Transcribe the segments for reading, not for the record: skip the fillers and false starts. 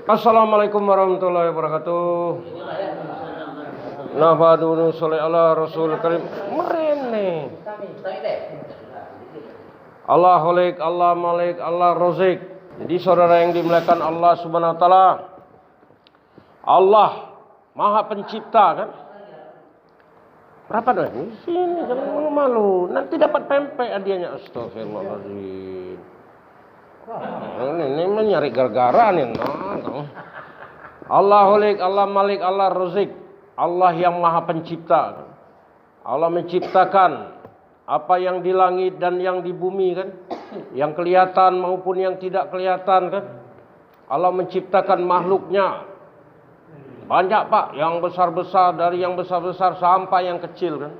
Assalamualaikum warahmatullahi wabarakatuh. Nahmaduhu sholli ala rasul karim. Merene. Allah Khalik, Allah Malik, Allah Razik. Jadi saudara yang dimuliakan Allah Subhanahu wa taala, Allah Maha Pencipta kan? Berapa dah? Sini jangan malu-malu. Nanti dapat pempek hadiahnya. Astagfirullahaladzim. Ini mencari gara-gara nih. Allah Khalik, Allah Malik, Allah Razik. Allah yang Maha Pencipta. Allah menciptakan apa yang di langit dan yang di bumi kan, yang kelihatan maupun yang tidak kelihatan kan. Allah menciptakan makhluknya banyak pak, yang besar-besar dari yang besar-besar sampai yang kecil kan.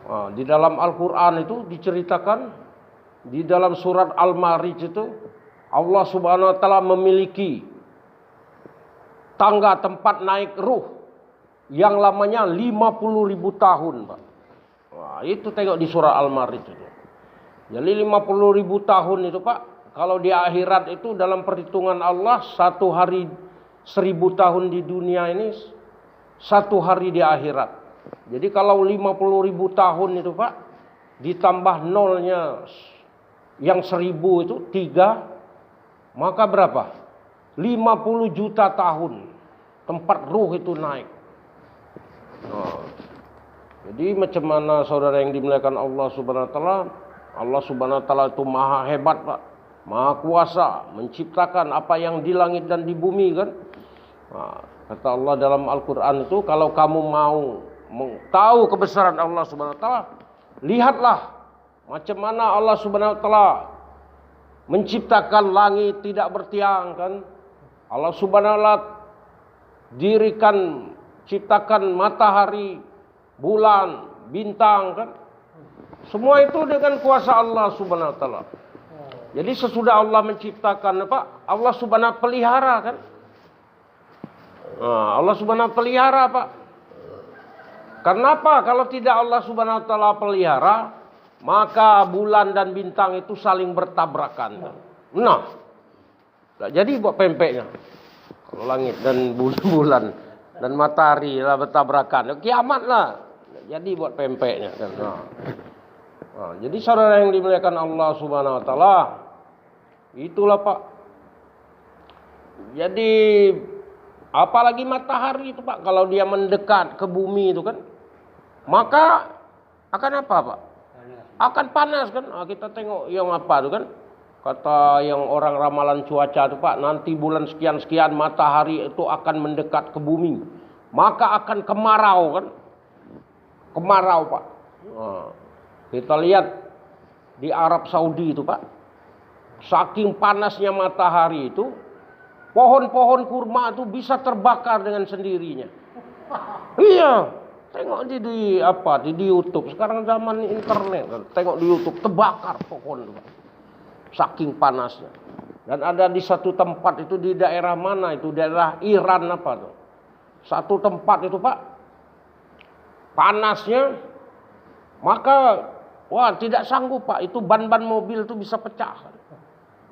Nah, di dalam Al-Quran itu diceritakan, di dalam surat Al-Ma'arij itu Allah Subhanahu wa taala memiliki tangga tempat naik ruh yang lamanya 50.000 tahun pak. Wah, itu tengok di surah Al-Ma'arij itu. Jadi 50.000 tahun itu Pak, kalau di akhirat itu dalam perhitungan Allah, satu hari 1000 tahun di dunia ini, satu hari di akhirat. Jadi kalau 50.000 tahun itu Pak, ditambah nolnya yang 1000 itu 3, maka berapa? 50 juta tahun tempat ruh itu naik. Nah, jadi macam mana saudara yang dimuliakan Allah Subhanahu wa taala? Allah Subhanahu wa taala itu maha hebat, Pak. Maha kuasa menciptakan apa yang di langit dan di bumi kan? Nah, kata Allah dalam Al-Qur'an itu, kalau kamu mau tahu kebesaran Allah Subhanahu wa taala, lihatlah macam mana Allah Subhanahu wa taala menciptakan langit tidak bertiang kan? Allah Subhanahu wa taala dirikan, ciptakan matahari, bulan, bintang kan. Semua itu dengan kuasa Allah Subhanahu wa taala. Jadi sesudah Allah menciptakan Pak, Allah Subhanahu wa taala pelihara kan. Nah, Allah Subhanahu wa taala pelihara Pak. Kenapa kalau tidak Allah Subhanahu wa taala pelihara, maka bulan dan bintang itu saling bertabrakan kan? Nah, jadi buat pempeknya. Kalau langit dan bulan dan matahari lah bertabrakan, kiamat lah. Jadi buat pempeknya kan. Nah, jadi saudara yang dimuliakan Allah Subhanahu wa taala, itulah Pak. Jadi apalagi matahari itu Pak, kalau dia mendekat ke bumi itu kan, maka akan apa Pak? Akan panas kan. Nah, kita tengok yang apa itu kan, kata yang orang ramalan cuaca itu Pak, nanti bulan sekian-sekian matahari itu akan mendekat ke bumi, maka akan kemarau kan. Kemarau Pak. Nah, kita lihat di Arab Saudi itu Pak, saking panasnya matahari itu, pohon-pohon kurma itu bisa terbakar dengan sendirinya. Iya, tengok di YouTube. Sekarang zaman internet kan, tengok di YouTube, terbakar pohon itu Pak. Saking panasnya. Dan ada di satu tempat itu di daerah mana itu, daerah Iran apa tuh. Satu tempat itu Pak, panasnya, maka wah tidak sanggup Pak, itu ban-ban mobil itu bisa pecah.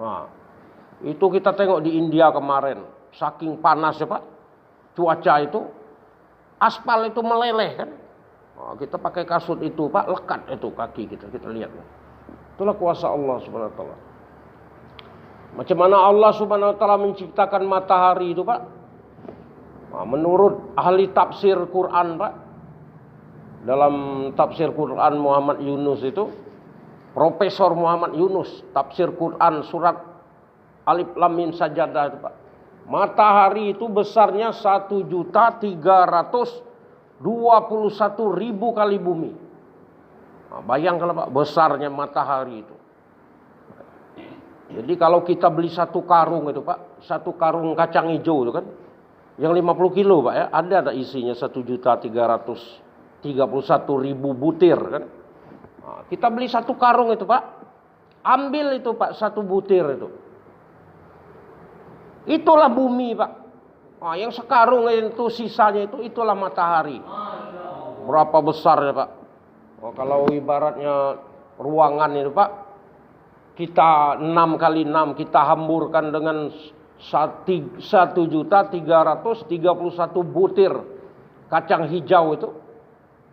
Nah, itu kita tengok di India kemarin, saking panasnya Pak, cuaca itu, aspal itu meleleh kan. Nah, kita pakai kasut itu Pak, lekat itu kaki kita lihat. Itulah kuasa Allah Subhanahu wa taala. Macam mana Allah Subhanahu wa taala menciptakan matahari itu Pak? Nah, menurut ahli tafsir Quran Pak, dalam tafsir Quran Muhammad Yunus itu, Profesor Muhammad Yunus, tafsir Quran surat Alif Lam Mim Sajadah itu Pak, matahari itu besarnya 1.321.000 kali bumi. Nah, bayangkan Pak, besarnya matahari itu. Jadi kalau kita beli satu karung itu Pak, satu karung kacang hijau itu kan, yang 50 kilo Pak ya, ada isinya 1.331.000 butir kan. Nah, kita beli satu karung itu Pak, ambil itu Pak satu butir itu. Itulah bumi Pak. Nah, yang sekarung itu sisanya itu, itulah matahari. Berapa besar ya Pak? Oh, kalau ibaratnya ruangan itu Pak, kita 6 kali 6 kita hamburkan dengan 1.331.000 butir kacang hijau itu.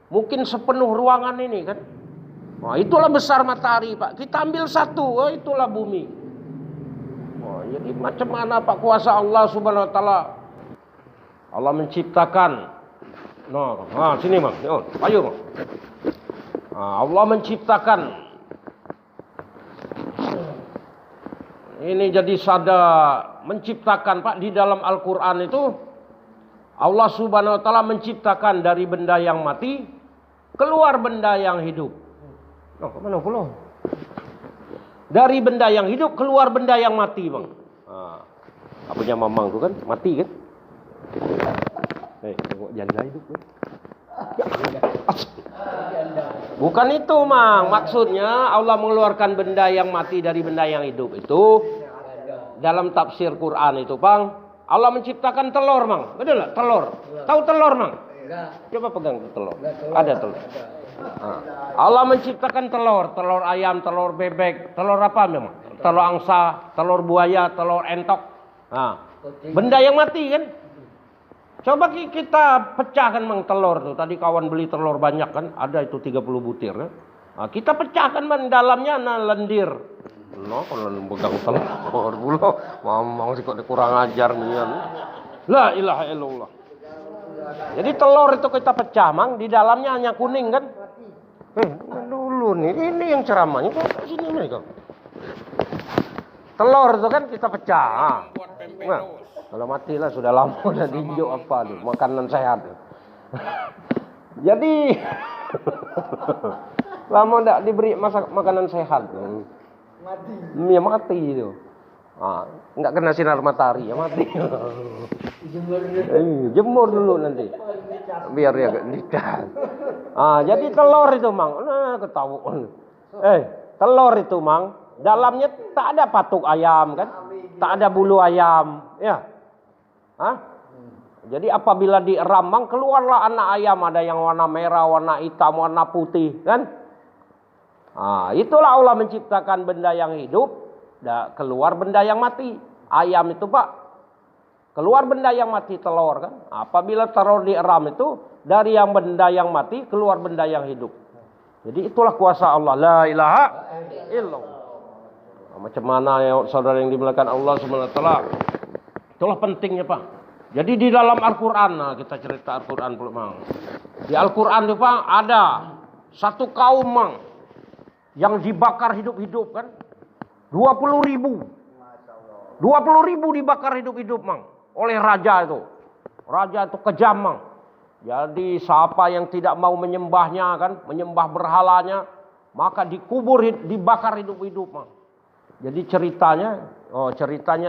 Mungkin sepenuh ruangan ini kan. Nah, itulah besar matahari, Pak. Kita ambil satu, oh, itulah bumi. Oh, jadi macam mana Pak kuasa Allah Subhanahu wa taala? Allah menciptakan. Nah, sini, Bang. Oh, ayo, Bang. Nah, Allah menciptakan. Ini jadi menciptakan, Pak, di dalam Al-Qur'an itu Allah Subhanahu wa taala menciptakan dari benda yang mati keluar benda yang hidup. Oh, kemana pula? Dari benda yang hidup keluar benda yang mati, Bang. Apanya Mamang tuh kan mati kan? Tengok janda hidup kan? Bukan itu, Mang. Maksudnya Allah mengeluarkan benda yang mati dari benda yang hidup itu dalam tafsir Quran itu, Bang. Allah menciptakan telur, Mang. Betul enggak? Telur. Tahu telur, Mang? Coba pegang telur. Ada telur. Allah menciptakan telur ayam, telur bebek, telur apa memang? Telur angsa, telur buaya, telur entok. Benda yang mati kan? Coba kita pecahkan, Mang, telur tuh. Tadi kawan beli telur banyak kan? Ada itu 30 butir kan? Kita pecahkan, Mang, dalamnya lendir. Kalau pegang telur pula, Mamang sih kok kurang ajar nih. La ilaha illallah. Jadi telur itu kita pecah, Mang, di dalamnya hanya kuning kan? Dulu nih, ini yang ceramahnya kok sini nih kok. Telur itu kan kita pecah. Nah, kalau matilah sudah lama udah diinjak apa tuh, makanan sehat. Jadi lama enggak diberi makanan sehat. Mati. Ya mati itu. Enggak kena sinar matahari ya mati. Jemur dulu nanti. Biar dia agak lidah. Jadi telur itu, Mang. Ketahuan. Telur itu, Mang, dalamnya tak ada patuk ayam kan? Tak ada bulu ayam, ya. Jadi apabila dieram, Mang, keluarlah anak ayam, ada yang warna merah, warna hitam, warna putih, kan? Itulah Allah menciptakan benda yang hidup, keluar benda yang mati. Ayam itu, Pak, keluar benda yang mati, telur kan? Apabila telur dieram itu dari yang benda yang mati keluar benda yang hidup. Jadi itulah kuasa Allah. La ilaha illallah. Macam mana ya saudara yang dimuliakan Allah Subhanahu wa taala? Itulah pentingnya, Pak. Jadi di dalam Al-Qur'an, kita cerita Al-Qur'an pula, Mang. Di Al-Qur'an itu, Pak, ada satu kaum, Mang, yang dibakar hidup-hidup kan? 20.000. 20.000 dibakar hidup-hidup, Mang, oleh raja itu. Raja itu kejam, Mang. Jadi siapa yang tidak mau menyembahnya kan, menyembah berhalanya, maka dikubur, dibakar hidup-hidup, Mang. Jadi ceritanya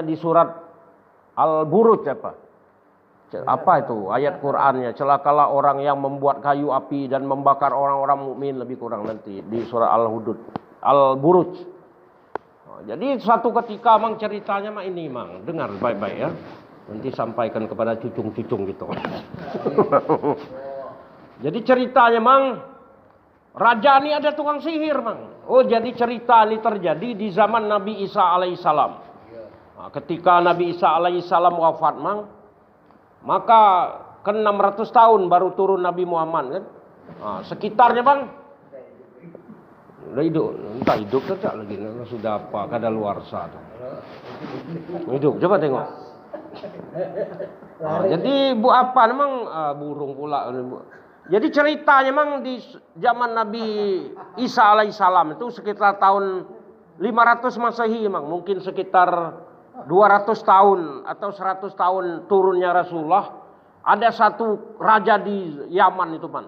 di surat Al-Buruj apa itu ayat Qur'annya, celakalah orang yang membuat kayu api dan membakar orang-orang mukmin, lebih kurang nanti di surat Al-Buruj. Jadi suatu ketika, Mang, ceritanya, Mang, ini, Mang, dengar baik-baik ya. Nanti sampaikan kepada cucung-cucung gitu. Jadi ceritanya, Mang, raja ini ada tukang sihir, Mang. Jadi cerita ini terjadi di zaman Nabi Isa alaihissalam. Ketika Nabi Isa alaihissalam wafat, Mang, maka ke 600 tahun baru turun Nabi Muhammad kan. Sekitarnya, Bang, udah hidup, entah hidup saja lagi, sudah apa, kadaluarsa. Hidup, coba tengok. Jadi apa memang burung pula. Jadi ceritanya, Mang, di zaman Nabi Isa alaihissalam itu sekitar tahun 500 Masehi, Mang, mungkin sekitar 200 tahun atau 100 tahun turunnya Rasulullah. Ada satu raja di Yaman itu, Mang.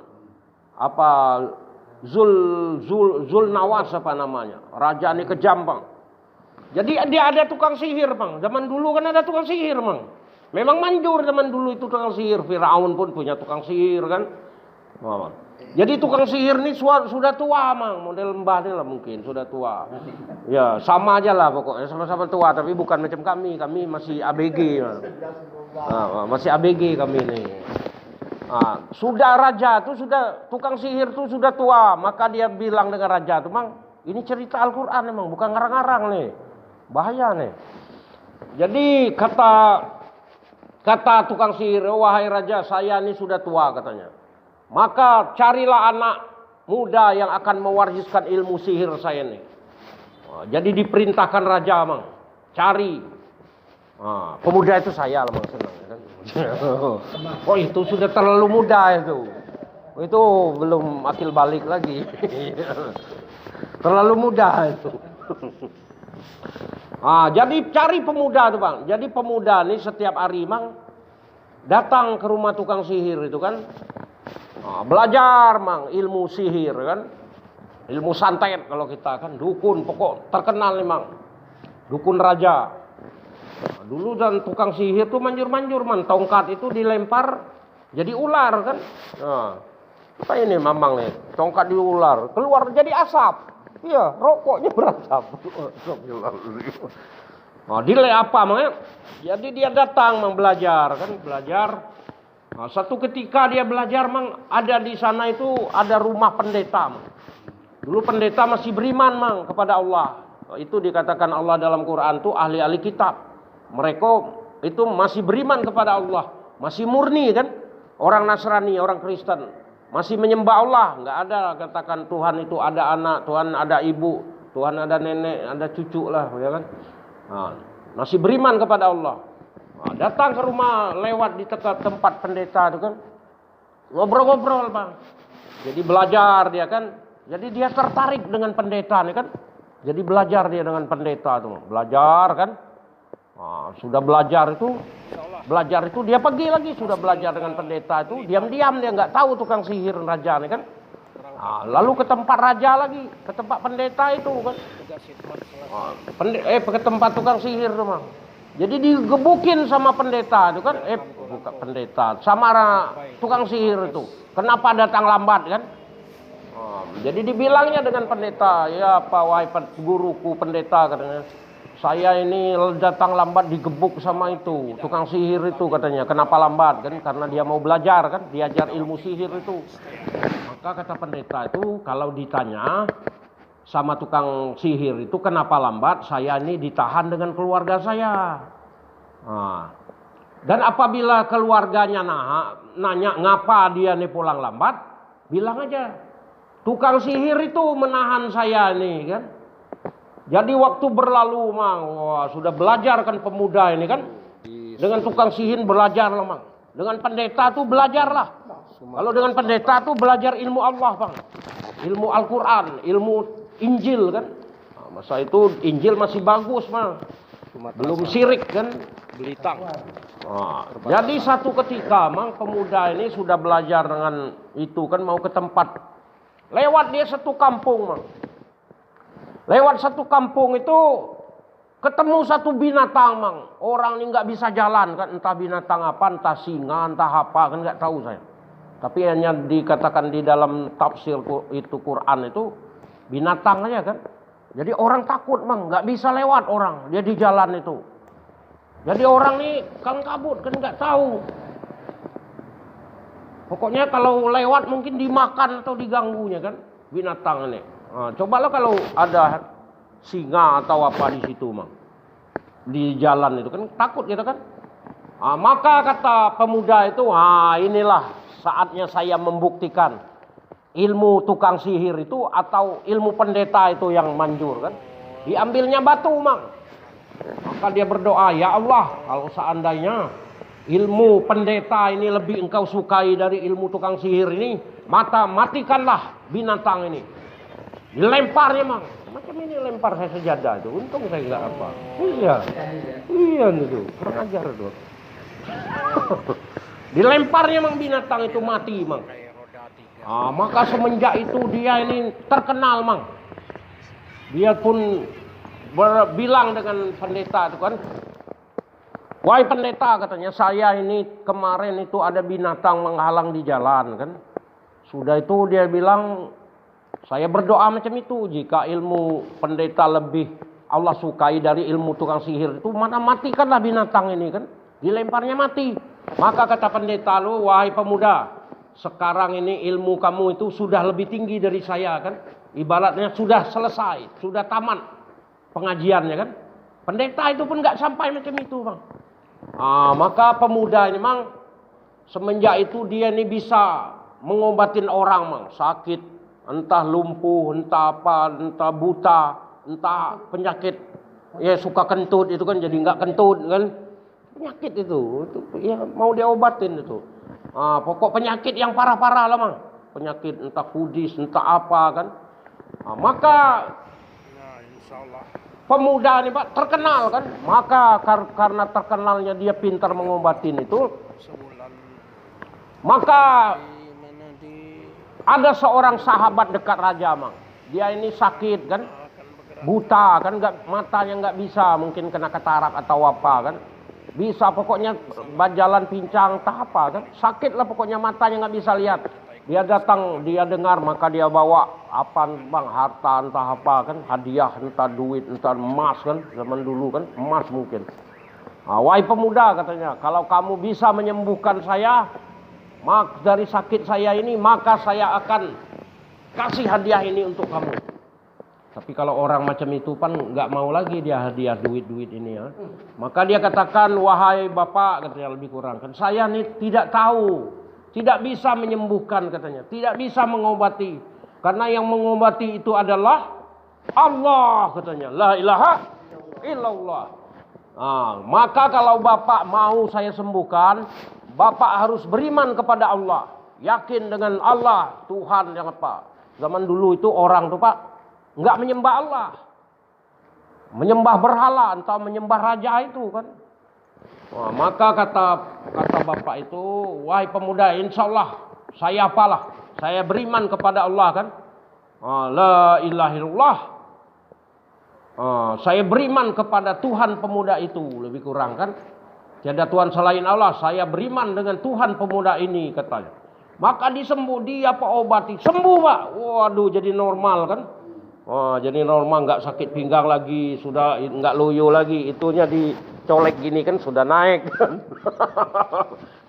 Zulnawas apa namanya? Raja ini kejam, Bang. Jadi dia ada tukang sihir, Bang. Zaman dulu kan ada tukang sihir, Bang. Memang manjur zaman dulu itu tukang sihir. Firaun pun punya tukang sihir kan. Jadi tukang sihir ini sudah tua, Mang. Model Mbah ini lah mungkin sudah tua. Ya sama aja lah pokoknya, sama-sama tua. Tapi bukan macam kami. Kami masih ABG. Masih ABG kami ini. Sudah raja itu, sudah tukang sihir itu sudah tua. Maka dia bilang dengan raja itu, Mang, ini cerita Al-Quran memang, bukan ngarang-ngarang nih. Bahaya nih. Jadi kata tukang sihir, wahai raja, saya ini sudah tua katanya. Maka carilah anak muda yang akan mewariskan ilmu sihir saya ini. Jadi diperintahkan raja, mang, cari. Pemuda itu saya lah, mang, senang. Oh itu sudah terlalu muda itu. Itu belum akil balik lagi. Terlalu muda itu. Jadi cari pemuda tuh, bang. Jadi pemuda nih setiap hari, mang, datang ke rumah tukang sihir itu kan. Belajar, mang, ilmu sihir kan. Ilmu santet kalau kita kan, dukun pokok terkenal nih, mang. Dukun raja. Dulu dan tukang sihir tuh manjur-manjur, man, tongkat itu dilempar jadi ular kan. Apa ini mamang nih, tongkat diular, keluar jadi asap. Iya, rokoknya berasap. Dile apa, mang? Jadi dia datang, mang, belajar kan, belajar. Satu ketika dia belajar, mang, ada di sana itu ada rumah pendeta, mang. Dulu pendeta masih beriman, mang, kepada Allah. Itu dikatakan Allah dalam Quran tuh ahli-ahli kitab. Mereka itu masih beriman kepada Allah, masih murni kan. Orang Nasrani, orang Kristen masih menyembah Allah, nggak ada katakan Tuhan itu ada anak, Tuhan ada ibu, Tuhan ada nenek, ada cucu lah, ya kan. Masih beriman kepada Allah. Datang ke rumah, lewat di tempat pendeta itu kan, ngobrol-ngobrol, bang. Jadi belajar dia kan, jadi dia tertarik dengan pendeta nih kan. Jadi belajar dia dengan pendeta tuh, belajar kan. Sudah belajar itu dia pergi lagi, sudah belajar dengan pendeta itu, diam-diam dia nggak tahu tukang sihir raja nih kan. Lalu ke tempat raja lagi, ke tempat pendeta itu kan. Ke tempat tukang sihir tuh, mang. Jadi digebukin sama pendeta itu kan, bukan pendeta, sama tukang sihir itu. Kenapa datang lambat kan? Jadi dibilangnya dengan pendeta, ya Pak, wahai guruku pendeta katanya. Saya ini datang lambat digebuk sama itu, tukang sihir itu katanya. Kenapa lambat kan? Karena dia mau belajar kan, diajar ilmu sihir itu. Maka kata pendeta itu, kalau ditanya sama tukang sihir itu kenapa lambat, saya ini ditahan dengan keluarga saya. Dan apabila keluarganya nanya ngapa dia nih pulang lambat, bilang aja, tukang sihir itu menahan saya nih kan. Jadi waktu berlalu, mang, sudah belajar kan pemuda ini kan. Dengan tukang sihir belajar lah, mang. Dengan pendeta tuh belajarlah. Kalau dengan pendeta tuh belajar ilmu Allah, bang. Ilmu Al-Quran, ilmu Injil kan. Masa itu Injil masih bagus, mang. Belum syirik kan. Belitang. Jadi satu ketika, mang, pemuda ini sudah belajar dengan itu kan, mau ke tempat. Lewat dia satu kampung, mang. Lewat satu kampung itu ketemu satu binatang, mang. Orang ini nggak bisa jalan kan, entah binatang apa, entah singa, entah apa kan, nggak tahu saya. Tapi hanya dikatakan di dalam tafsir itu Quran itu binatang aja kan. Jadi orang takut, mang, nggak bisa lewat orang, dia di jalan itu. Jadi orang ini kang kabut kan, nggak tahu. Pokoknya kalau lewat mungkin dimakan atau diganggunya kan binatang ini. Cobalah kalau ada singa atau apa di situ, mang, di jalan itu kan takut gitu kan. Maka kata pemuda itu, inilah saatnya saya membuktikan ilmu tukang sihir itu atau ilmu pendeta itu yang manjur kan. Diambilnya batu, mang. Maka dia berdoa, ya Allah, kalau seandainya ilmu pendeta ini lebih engkau sukai dari ilmu tukang sihir ini, matikanlah binatang ini. Dilemparnya, mang. Macam ini lempar saya sejadah itu. Untung saya nggak apa. Iya itu. Kurang ajar tuh. Dilemparnya, mang, binatang itu mati, mang. Maka semenjak itu dia ini terkenal, mang. Dia pun bilang dengan pendeta itu kan, wahai pendeta katanya, saya ini kemarin itu ada binatang menghalang di jalan kan. Sudah itu dia bilang, saya berdoa macam itu, jika ilmu pendeta lebih Allah sukai dari ilmu tukang sihir itu, mana matikanlah binatang ini kan. Dilemparnya mati. Maka kata pendeta, lu wahai pemuda, sekarang ini ilmu kamu itu sudah lebih tinggi dari saya kan. Ibaratnya sudah selesai, sudah tamat pengajiannya kan. Pendeta itu pun nggak sampai macam itu, Bang. Maka pemuda ini, Bang, semenjak itu dia ini bisa mengobatin orang, Bang. Sakit, entah lumpuh, entah apa, entah buta, entah penyakit. Ya suka kentut itu kan jadi nggak kentut kan. Penyakit itu ya mau diobatin itu. Pokok penyakit yang parah-parah lah, Bang. Penyakit entah kudis, entah apa kan. Maka pemuda ini, Pak, terkenal kan. Maka karena terkenalnya dia pintar mengobatin itu, maka ada seorang sahabat dekat raja, Bang. Dia ini sakit kan, buta kan, matanya nggak bisa, mungkin kena katarak atau apa kan. Bisa pokoknya berjalan pincang, entah apa kan. Sakit lah pokoknya, matanya nggak bisa lihat. Dia datang, dia dengar, maka dia bawa apa, Bang, harta entah apa kan, hadiah entah duit, entah emas kan, zaman dulu kan, emas mungkin. Wahai pemuda, katanya, kalau kamu bisa menyembuhkan saya dari sakit saya ini, maka saya akan kasih hadiah ini untuk kamu. Tapi kalau orang macam itu kan nggak mau lagi dia hadiah duit-duit ini ya. Maka dia katakan, wahai bapak, katanya lebih kurang kan, saya ini tidak tahu. Tidak bisa menyembuhkan, katanya. Tidak bisa mengobati. Karena yang mengobati itu adalah Allah, katanya. La ilaha illallah. Maka kalau bapak mau saya sembuhkan, bapak harus beriman kepada Allah. Yakin dengan Allah, Tuhan yang apa. Zaman dulu itu orang tuh, Pak, nggak menyembah Allah. Menyembah berhala, entah menyembah raja itu kan. Maka kata bapak itu, wahai pemuda, insya Allah saya apalah, saya beriman kepada Allah kan. La ilaha illallah. Saya beriman kepada Tuhan pemuda itu, lebih kurang kan. Tiada Tuhan selain Allah, saya beriman dengan Tuhan pemuda ini, katanya. Maka disembuh, dia obati, sembuh, Pak. Waduh, jadi normal kan. Jadi normal, nggak sakit pinggang lagi, sudah nggak loyo lagi, itunya dicolek gini kan sudah naik.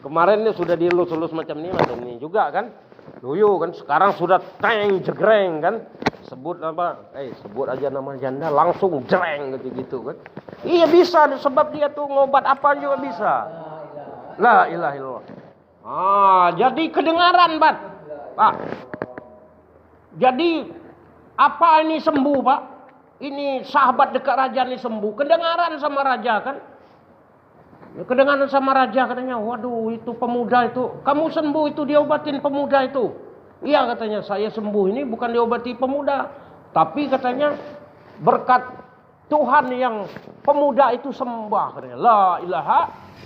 Kemarin ini sudah dielus-elus macam ini juga kan, loyo kan, sekarang sudah teng jegreng kan, sebut apa, sebut aja nama janda langsung jreng gitu kan. Iya bisa, sebab dia tuh ngobat apa juga bisa. La ilaha illallah. Jadi kedengaran, Pak. Jadi apa ini sembuh, Pak? Ini sahabat dekat raja ini sembuh. Kedengaran sama raja kan? Ya, kedengaran sama raja katanya, waduh itu pemuda itu, kamu sembuh itu diobatin pemuda itu. Iya katanya, saya sembuh ini bukan diobati pemuda. Tapi katanya berkat Tuhan yang pemuda itu sembah. Katanya, la ilaha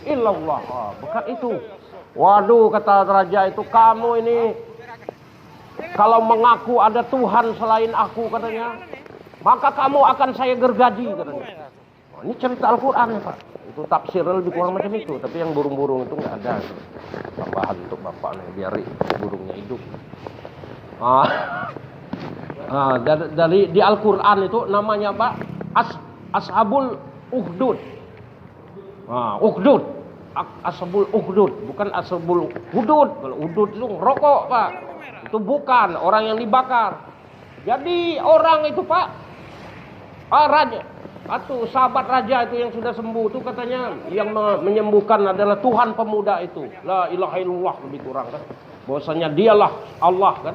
illallah. Berkat itu. Waduh kata raja itu, kamu ini kalau mengaku ada Tuhan selain aku, katanya, maka kamu akan saya gergaji, katanya. Ini cerita Al-Quran ya, Pak. Itu tafsir lebih kurang macam itu. Tapi yang burung-burung itu nggak ada. Tambahan untuk bapak nih, biar burungnya hidup. Dari di Al-Quran itu namanya, Pak, Ashabul Ukhdud. Ukhdud. Ashabul Ukhdud, bukan Ashabul Hudud. Kalau Hudud itu rokok, Pak. Itu bukan orang yang dibakar. Jadi orang itu, Pak, raja atau sahabat raja itu yang sudah sembuh itu katanya yang menyembuhkan adalah Tuhan pemuda itu. La ilaha illallah, lebih kurang kan. Bahwasanya dialah Allah kan.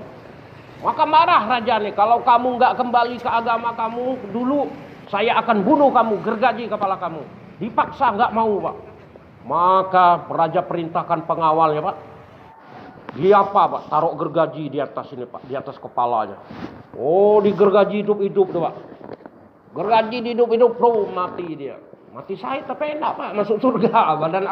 Maka marah raja nih, kalau kamu nggak kembali ke agama kamu dulu, saya akan bunuh kamu, gergaji kepala kamu. Dipaksa nggak mau, Pak. Maka raja perintahkan pengawalnya, Pak. Dia apa, Pak? Taruh gergaji di atas ini, Pak, di atas kepalanya. Digergaji hidup-hidup tuh, Pak. Gergaji hidup-hidup, mati dia. Mati syahid tapi enak, Pak, masuk surga abadan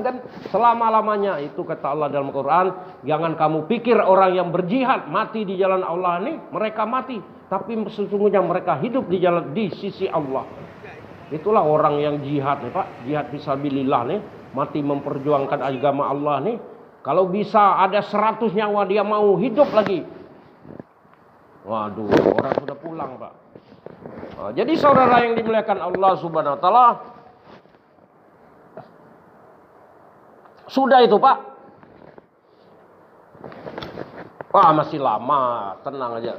kan, selama-lamanya. Itu kata Allah dalam Al-Quran, jangan kamu pikir orang yang berjihad mati di jalan Allah ini mereka mati, tapi sesungguhnya mereka hidup di sisi Allah. Itulah orang yang jihad nih, Pak, jihad fisabilillah nih, mati memperjuangkan agama Allah nih. Kalau bisa ada 100 nyawa dia mau hidup lagi. Waduh, orang sudah pulang, Pak. Jadi saudara yang dimuliakan Allah Subhanahu wa taala, sudah itu, Pak. Masih lama, tenang aja.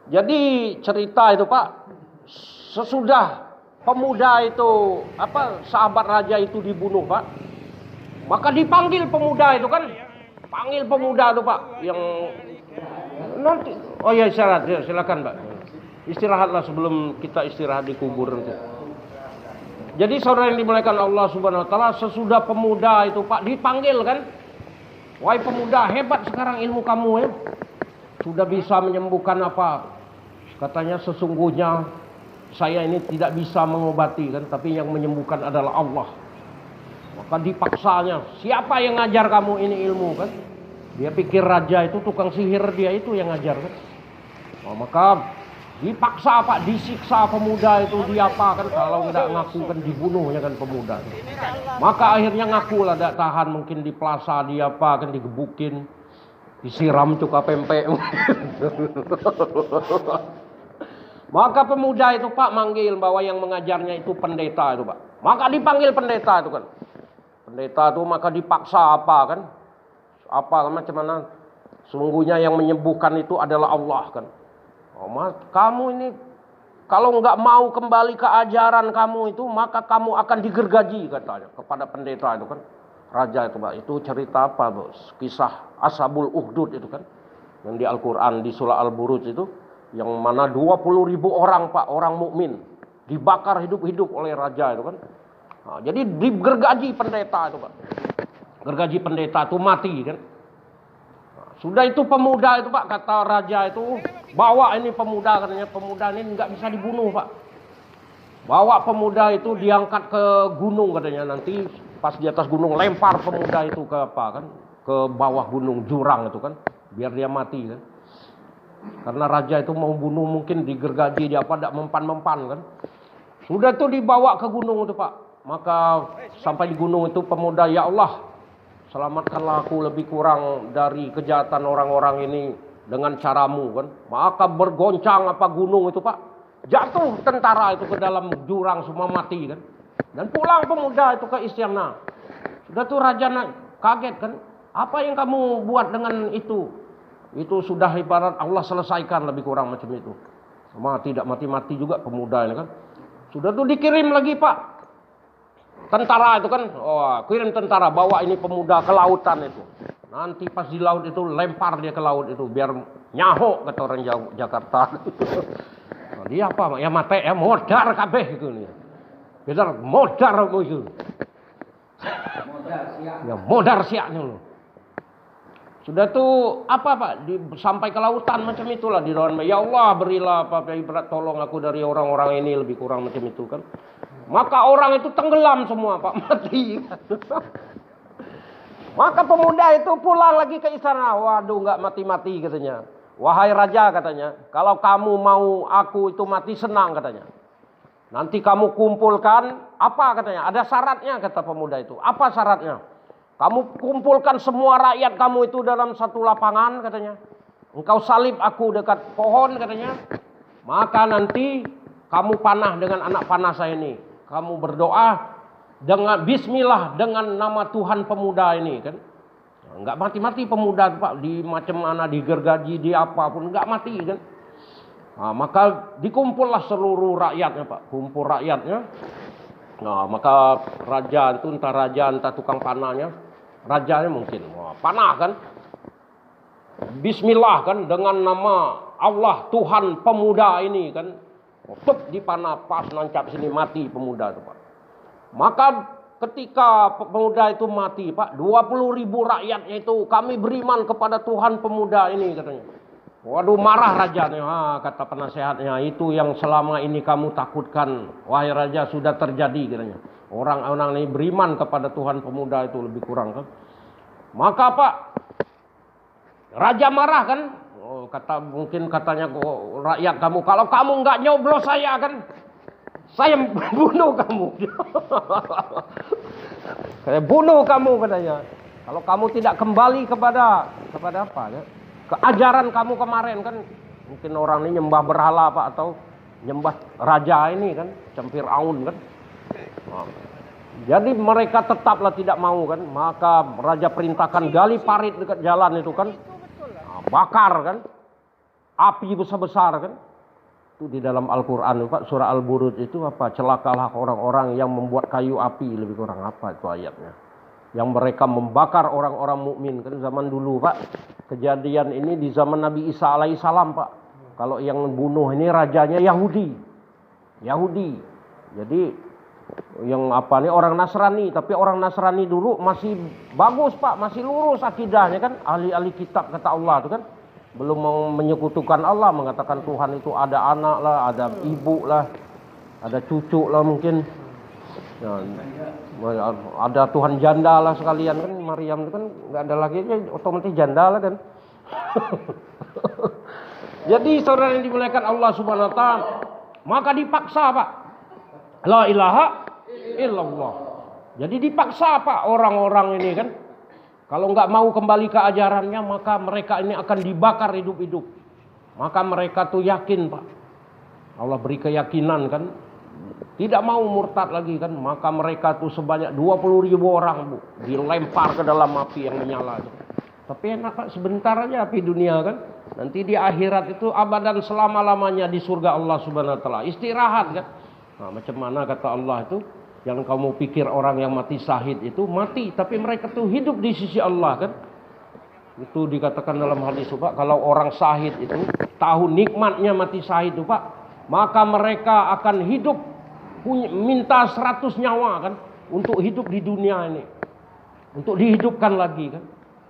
Jadi cerita itu, Pak, sesudah pemuda itu, sahabat raja itu dibunuh, Pak. Maka dipanggil pemuda itu kan. Panggil pemuda itu, Pak. Yang nanti, oh ya istirahat, ya, silakan, Pak. Istirahatlah sebelum kita istirahat di kubur nanti. Jadi saudara yang dimuliakan Allah Subhanahu wa taala, sesudah pemuda itu, Pak, dipanggil kan. Wahai pemuda, hebat sekarang ilmu kamu ya. Sudah bisa menyembuhkan apa? Katanya sesungguhnya saya ini tidak bisa mengobati kan, tapi yang menyembuhkan adalah Allah. Maka dipaksanya, siapa yang ngajar kamu ini ilmu kan? Dia pikir raja itu tukang sihir, dia itu yang ngajar kan. Maka dipaksa, Pak, disiksa pemuda itu, diapa kan, kalau nggak ngaku kan dibunuhnya kan pemuda. Maka akhirnya ngaku lah, tidak tahan, mungkin di plaza diapa kan, digebukin, disiram cuka pempek. Maka pemuda itu, Pak, manggil bahwa yang mengajarnya itu pendeta itu, Pak. Maka dipanggil pendeta itu kan. Pendeta itu maka dipaksa apa kan? Apa macam mana? Sungguhnya yang menyembuhkan itu adalah Allah kan. Oh, mas, kamu ini kalau nggak mau kembali ke ajaran kamu itu, maka kamu akan digergaji katanya kepada pendeta itu kan. Raja itu, Pak. Itu cerita apa, Bos? Kisah Ashabul Ukhdud itu kan. Yang di Al-Qur'an di surah Al-Buruj itu, yang mana 20.000 orang, Pak, orang mukmin dibakar hidup-hidup oleh raja itu kan. Nah, jadi digergaji pendeta itu, Pak. Gergaji pendeta itu mati kan. Nah, sudah itu pemuda itu, Pak, kata raja itu, bawa ini pemuda, katanya pemuda ini nggak bisa dibunuh, Pak. Bawa pemuda itu diangkat ke gunung katanya, nanti pas di atas gunung lempar pemuda itu ke apa kan? Ke bawah gunung jurang itu kan, biar dia mati kan. Karena raja itu mau bunuh mungkin digergaji dia apa, tidak mempan-mempan kan. Sudah itu dibawa ke gunung itu, Pak. Maka sampai di gunung itu pemuda, ya Allah, selamatkanlah aku lebih kurang dari kejahatan orang-orang ini dengan caramu kan. Maka bergoncang apa gunung itu, Pak. Jatuh tentara itu ke dalam jurang, semua mati kan. Dan pulang pemuda itu ke istana. Sudah tuh raja kaget kan. Apa yang kamu buat dengan itu? Itu sudah ibarat Allah selesaikan lebih kurang macam itu. Sama tidak mati-mati juga pemuda ini kan. Sudah tuh dikirim lagi, Pak. Tentara itu kan, kirim tentara, bawa ini pemuda ke lautan itu. Nanti pas di laut itu lempar dia ke laut itu biar nyahok kata orang Jakarta. Nah, dia apa? Ya mate ya modar kabeh gitu nih. Benar modar aku itu. Ya modar siaknya loh. Sudah tuh apa, Pak? Sampai ke lautan macam itulah di dalam. Ya Allah, berilah apa ibarat tolong aku dari orang-orang ini lebih kurang macam itu kan. Maka orang itu tenggelam semua, Pak, mati. Maka pemuda itu pulang lagi ke istana. Waduh, nggak mati-mati katanya. Wahai raja katanya, kalau kamu mau aku itu mati senang katanya. Nanti kamu kumpulkan apa katanya? Ada syaratnya kata pemuda itu. Apa syaratnya? Kamu kumpulkan semua rakyat kamu itu dalam satu lapangan katanya. Engkau salib aku dekat pohon katanya. Maka nanti kamu panah dengan anak panah saya ini. Kamu berdoa dengan bismillah dengan nama Tuhan pemuda ini kan. Enggak mati-mati pemuda, Pak, di macam mana digergaji, di apapun enggak mati kan. Nah, maka dikumpullah seluruh rakyatnya, Pak. Kumpul rakyatnya. Nah, maka raja itu entah tukang panahnya. Rajanya mungkin panah kan. Bismillah kan dengan nama Allah Tuhan pemuda ini kan. Tup di panah pas nancap sini mati pemuda itu, Pak. Maka ketika pemuda itu mati, Pak, 20.000 rakyatnya itu kami beriman kepada Tuhan pemuda ini katanya. Waduh, marah rajanya. Kata penasehatnya, itu yang selama ini kamu takutkan, wahai raja, sudah terjadi katanya. Orang-orang ini beriman kepada Tuhan pemuda itu lebih kurang kan. Maka, Pak, raja marah kan. Mungkin katanya rakyat kamu, kalau kamu nggak nyoblos saya kan, saya bunuh kamu. Saya bunuh kamu katanya. Kalau kamu tidak kembali kepada apa ya? Keajaran kamu kemarin kan, mungkin orang ini nyembah berhala, Pak, atau nyembah raja ini kan, Fir'aun kan. Nah, jadi mereka tetaplah tidak mau kan, maka raja perintahkan gali parit dekat jalan itu kan. Bakar kan, api besar-besar kan. Itu di dalam Al-Quran Pak, surah Al-Buruj itu apa? Celakalah orang-orang yang membuat kayu api, lebih kurang apa itu ayatnya. Yang mereka membakar orang-orang mukmin kan zaman dulu Pak. Kejadian ini di zaman Nabi Isa alaihissalam Pak. Kalau yang bunuh ini rajanya Yahudi. Jadi yang apa nih orang Nasrani, tapi orang Nasrani dulu masih bagus Pak, masih lurus akidahnya kan, ahli-ahli kitab kata Allah itu kan. Belum mau menyekutukan Allah, mengatakan Tuhan itu ada anak lah, ada ibu lah, ada cucu lah mungkin. Nah, ada Tuhan janda lah sekalian kan, Maryam itu kan nggak ada lagi, otomatis janda lah kan. Jadi saudara yang dimuliakan Allah Subhanahu Wa Taala, maka dipaksa Pak, la ilaha illallah. Jadi dipaksa Pak orang-orang ini kan. Kalau nggak mau kembali ke ajarannya, maka mereka ini akan dibakar hidup-hidup. Maka mereka tuh yakin Pak. Allah beri keyakinan kan. Tidak mau murtad lagi kan. Maka mereka tuh sebanyak 20.000 orang Bu. Dilempar ke dalam api yang menyala. Tapi enak Pak, sebentar aja api dunia kan. Nanti di akhirat itu abadan selama-lamanya di surga Allah Subhanahu Wa Taala. Istirahat kan. Nah, macam mana kata Allah itu? Yang kamu pikir orang yang mati syahid itu mati, tapi mereka tuh hidup di sisi Allah kan. Itu dikatakan dalam hadis Pak, kalau orang syahid itu tahu nikmatnya mati syahid itu Pak, maka mereka akan hidup minta 100 nyawa kan untuk hidup di dunia ini. Untuk dihidupkan lagi kan.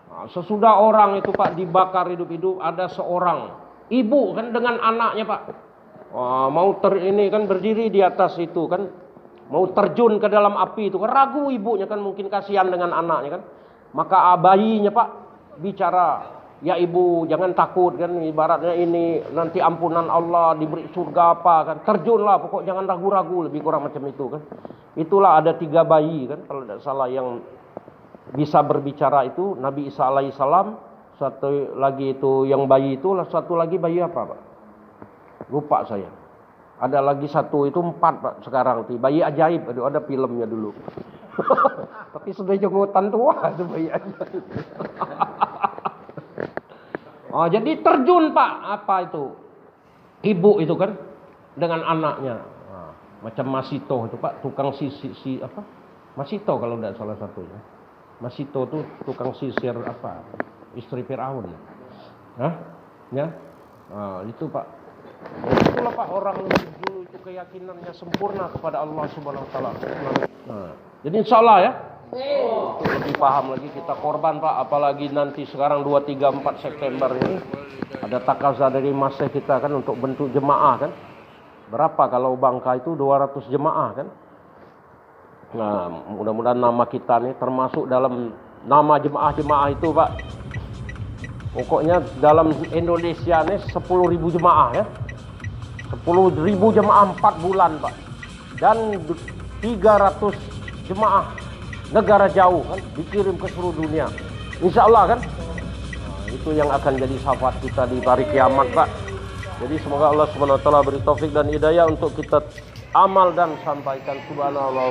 Nah, sesudah orang itu Pak dibakar hidup-hidup, ada seorang ibu kan dengan anaknya Pak. Wah, mau ini kan berdiri di atas itu kan. Mau terjun ke dalam api itu kan, ragu ibunya kan, mungkin kasihan dengan anaknya kan. Maka bayinya Pak bicara, ya ibu jangan takut kan, ibaratnya ini nanti ampunan Allah, diberi surga apa kan, terjunlah pokok jangan ragu-ragu, lebih kurang macam itu kan. Itulah ada 3 bayi kan kalau tidak salah yang bisa berbicara itu, Nabi Isa alaihissalam, satu lagi itu yang bayi itu, satu lagi bayi apa Pak? Lupa saya. Ada lagi satu itu 4 Pak sekarang tuh, bayi ajaib, ada filmnya dulu. Tapi sudah jenggotan tua itu bayi ajaib. Oh, jadi terjun Pak, apa itu? Ibu itu kan dengan anaknya. Nah, macam Masito itu Pak, tukang sisi apa? Masito kalau tidak salah satunya. Masito tuh tukang sisir apa? Istri Firaun. Hah? Ya? Nah, itu Pak. Itulah Pak orang dulu itu keyakinannya sempurna kepada Allah Subhanahu Wa Taala. Nah, jadi insya Allah ya. Itu lebih paham lagi kita korban Pak. Apalagi nanti sekarang 2, 3, 4 September ini ada takazah dari masjid kita kan untuk bentuk jemaah kan. Berapa kalau Bangka itu 200 jemaah kan. Nah mudah-mudahan nama kita nih termasuk dalam nama jemaah-jemaah itu Pak. Pokoknya dalam Indonesia nih 10.000 jemaah ya. 10.000 jemaah 4 bulan Pak. Dan 300 jemaah negara jauh kan dikirim ke seluruh dunia. Insya Allah kan. Nah, itu yang akan jadi syafaat kita di hari kiamat Pak. Jadi semoga Allah Subhanahu Wa Taala beri taufik dan hidayah untuk kita amal dan sampaikan subhanallah.